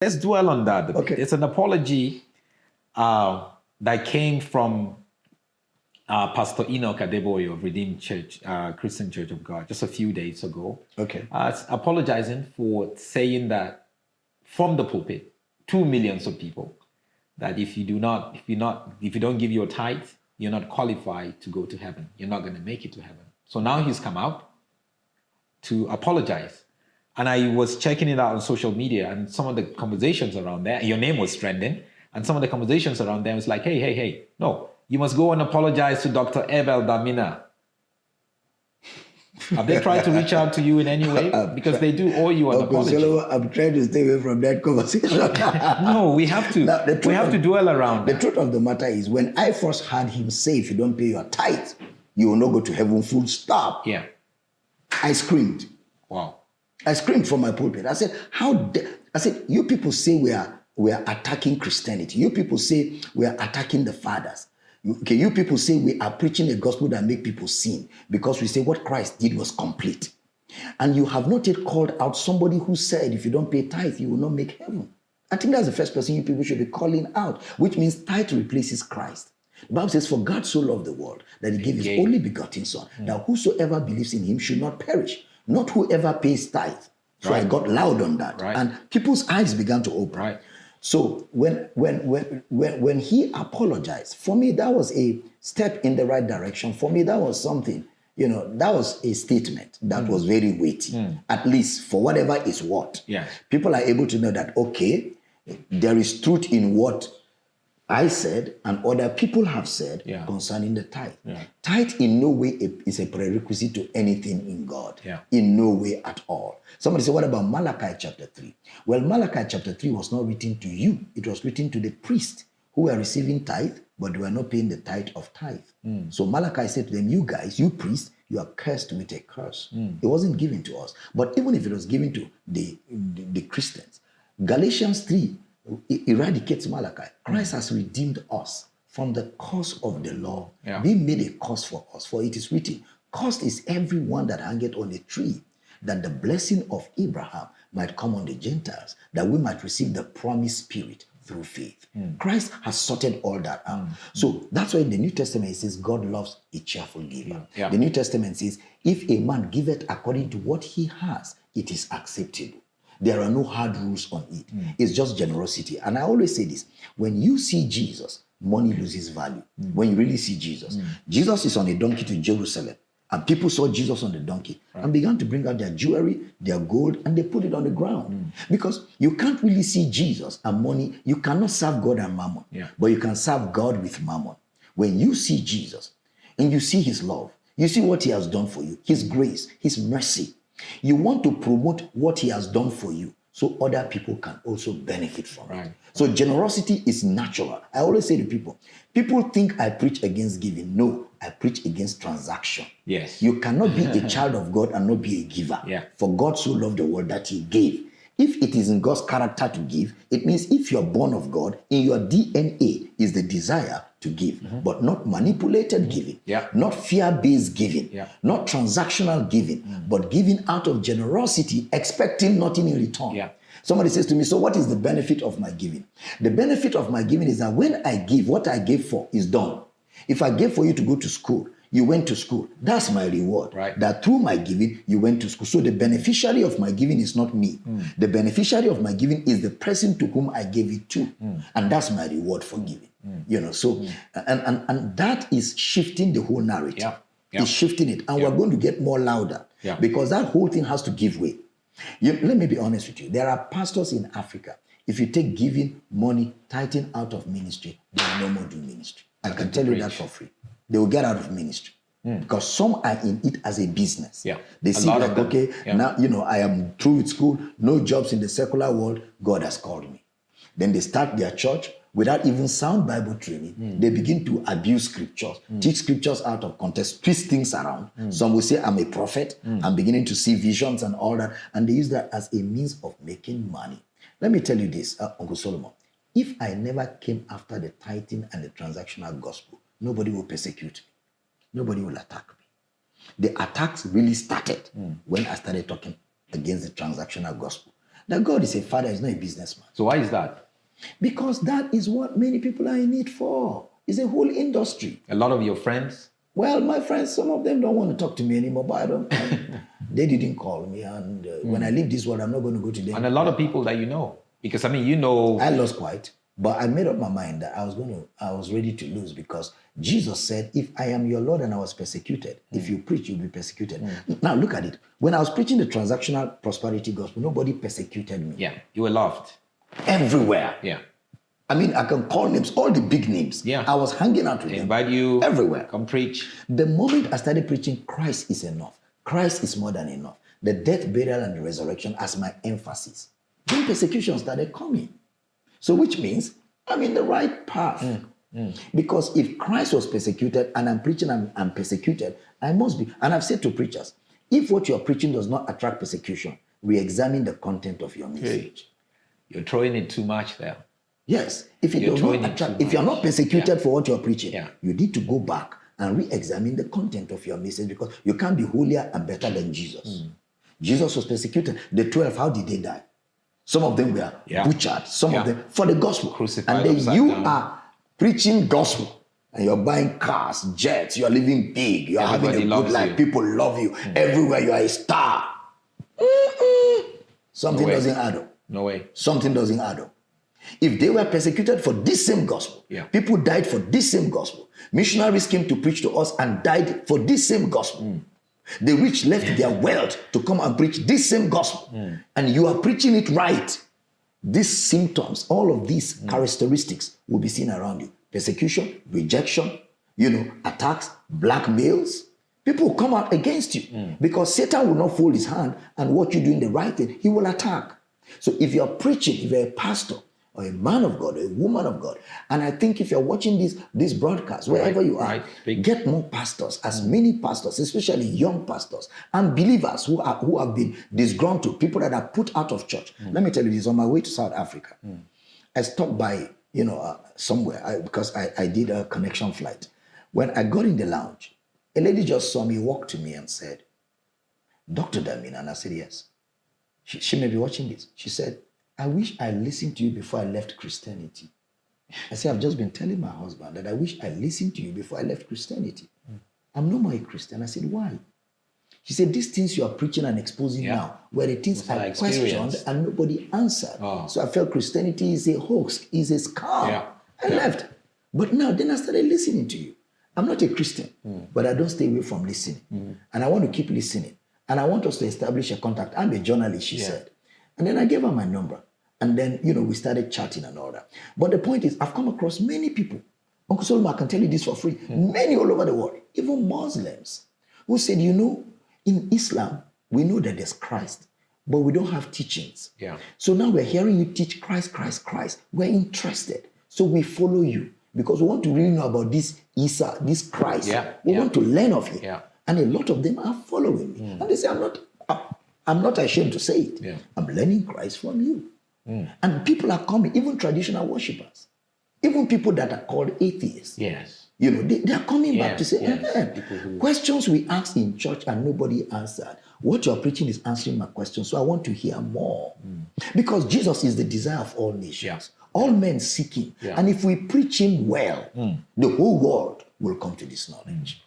let's dwell on that. Okay. It's an apology that came from Pastor Adeboye of Redeemed Church, Christian Church of God, just a few days ago. Okay. Apologizing for saying that from the pulpit to millions of people that if you don't give your tithe, you're not qualified to go to heaven. You're not going to make it to heaven. So now he's come out to apologize. And I was checking it out on social media, and some of the conversations around there, your name was trending, and some of the conversations around there was like, hey, no, you must go and apologize to Dr. Abel Damina. Have they tried to reach out to you in any way? Because they do owe you an apology. I'm trying to stay away from that conversation. No, we have to. Now, we have to dwell around The that. truth of the matter is, when I first heard him say, if you don't pay your tithe, you will not go to heaven, full stop. Yeah. I screamed. Wow. I screamed from my pulpit. I said, I said, you people say we are attacking Christianity. You people say we are attacking the fathers. Okay, you people say we are preaching a gospel that make people sin because we say what Christ did was complete. And you have not yet called out somebody who said, if you don't pay tithe, you will not make heaven. I think that's the first person you people should be calling out, which means tithe replaces Christ. The Bible says, for God so loved the world that he gave his only begotten son, that whosoever believes in him should not perish, not whoever pays tithe. So I got loud on that. And people's eyes began to open. So when he apologized, for me, that was a step in the right direction. For me, that was something, that was a statement that was very weighty, at least for whatever is what. People are able to know that, okay, there is truth in what I said and other people have said concerning the tithe. Tithe in no way is a prerequisite to anything in God. In no way at all. Somebody said, what about Malachi chapter 3? Well, Malachi chapter 3 was not written to you. It was written to the priests who were receiving tithe, but they were not paying the tithe of tithe. So Malachi said to them, you guys, you priests, you are cursed with a curse. It wasn't given to us. But even if it was given to the Christians, Galatians 3 eradicates Malachi. Christ has redeemed us from the curse of the law. He made a curse for us, for it is written, cursed is everyone that hangeth on a tree, that the blessing of Abraham might come on the Gentiles, that we might receive the promised spirit through faith. Christ has sorted all that out. So that's why in the New Testament it says God loves a cheerful giver. The New Testament says, if a man giveth according to what he has, it is acceptable. There are no hard rules on it. It's just generosity. And I always say this, when you see Jesus, money loses value. When you really see Jesus. Jesus is on a donkey to Jerusalem. And people saw Jesus on the donkey and began to bring out their jewelry, their gold, and they put it on the ground. Because you can't really see Jesus and money. You cannot serve God and mammon. But you can serve God with mammon. When you see Jesus and you see his love, you see what he has done for you, his grace, his mercy, you want to promote what he has done for you so other people can also benefit from it. So generosity is natural. I always say to people think I preach against giving. No, I preach against transaction. You cannot be a child of God and not be a giver. For God so loved the world that he gave. If it is in God's character to give, it means if you're born of God, in your DNA is the desire to give, but not manipulated giving, not fear-based giving, not transactional giving, but giving out of generosity, expecting nothing in return. Somebody says to me, so what is the benefit of my giving? The benefit of my giving is that when I give, what I gave for is done. If I gave for you to go to school, you went to school. That's my reward. That through my giving, you went to school. So the beneficiary of my giving is not me. The beneficiary of my giving is the person to whom I gave it to. And that's my reward for giving. So, and that is shifting the whole narrative. It's shifting it. And we're going to get more louder because that whole thing has to give way. Let me be honest with you. There are pastors in Africa. If you take giving money, tithing out of ministry, they will no more do ministry. I can tell you that for free. They will get out of ministry because some are in it as a business. They see that, okay, now, I am through with school, no jobs in the secular world, God has called me. Then they start their church without even sound Bible training. They begin to abuse scriptures, teach scriptures out of context, twist things around. Some will say, I'm a prophet, I'm beginning to see visions and all that. And they use that as a means of making money. Let me tell you this, Uncle Solomon. If I never came after the tithing and the transactional gospel, nobody will persecute me. Nobody will attack me. The attacks really started when I started talking against the transactional gospel. That God is a father, he's not a businessman. So why is that? Because that is what many people are in it for. It's a whole industry. A lot of your friends? Well, my friends, some of them don't want to talk to me anymore, but I don't. They didn't call me, and when I leave this world, I'm not going to go to them. And a lot of people that you know, because I mean, you know, I lost quite, but I made up my mind that I was ready to lose, because Jesus said, "If I am your Lord and I was persecuted, if you preach, you'll be persecuted." Now look at it. When I was preaching the transactional prosperity gospel, nobody persecuted me. Yeah, you were loved everywhere. Yeah. I mean, I can call names, all the big names. Yeah. I was hanging out with them. Invite you everywhere. Come preach. The moment I started preaching, Christ is enough. Christ is more than enough. The death, burial, and the resurrection as my emphasis. Then persecution started coming. So which means I'm in the right path. Because if Christ was persecuted and I'm preaching and I'm persecuted, I must be. And I've said to preachers, if what you're preaching does not attract persecution, re-examine the content of your message. You're throwing in too much there. Yes, if it does not attract, if you're not persecuted for what you're preaching, you need to go back and re-examine the content of your message, because you can't be holier and better than Jesus. Jesus was persecuted. The 12, how did they die? Some of them were butchered, some of them for the gospel. Crucified, and then you are preaching gospel and you're buying cars, jets, you're living big, you're having a good life, people love you. Everywhere you are a star. Something doesn't add up. No way. Something doesn't add up. If they were persecuted for this same gospel, people died for this same gospel. Missionaries came to preach to us and died for this same gospel. The rich left their wealth to come and preach this same gospel. And you are preaching it right. These symptoms, all of these characteristics will be seen around you. Persecution, rejection, attacks, blackmails. People will come out against you because Satan will not fold his hand, and what you do in the right thing, he will attack. So if you're preaching, if you're a pastor, or a man of God, or a woman of God. And I think if you're watching this broadcast, wherever you are, get more pastors, as many pastors, especially young pastors, and believers who have been disgruntled, people that are put out of church. Let me tell you this, on my way to South Africa, I stopped by, somewhere, because I did a connection flight. When I got in the lounge, a lady just saw me, walked to me and said, "Dr. Damina," and I said, "Yes." She may be watching this. She said, "I wish I listened to you before I left Christianity." I said, "I've just been telling my husband that I wish I listened to you before I left Christianity. I'm no more a Christian." I said, "Why?" She said, "These things you are preaching and exposing now were the things I questioned and nobody answered. So I felt Christianity is a hoax, is a scam." I left. But now, then I started listening to you. I'm not a Christian, but I don't stay away from listening. And I want to keep listening. And I want us to establish a contact. I'm a journalist, she said. And then I gave her my number. And then, we started chatting and all that. But the point is, I've come across many people. Uncle Solomon, I can tell you this for free. Many all over the world, even Muslims, who said, in Islam, we know that there's Christ, but we don't have teachings. So now we're hearing you teach Christ, Christ, Christ. We're interested. So we follow you because we want to really know about this Isa, this Christ. We want to learn of him. And a lot of them are following me. And they say, I'm not ashamed to say it. I'm learning Christ from you. And people are coming, even traditional worshippers, even people that are called atheists. They are coming back to say, questions we asked in church and nobody answered. What you're preaching is answering my question, so I want to hear more. Because Jesus is the desire of all nations, all men seeking. And if we preach him well, the whole world will come to this knowledge.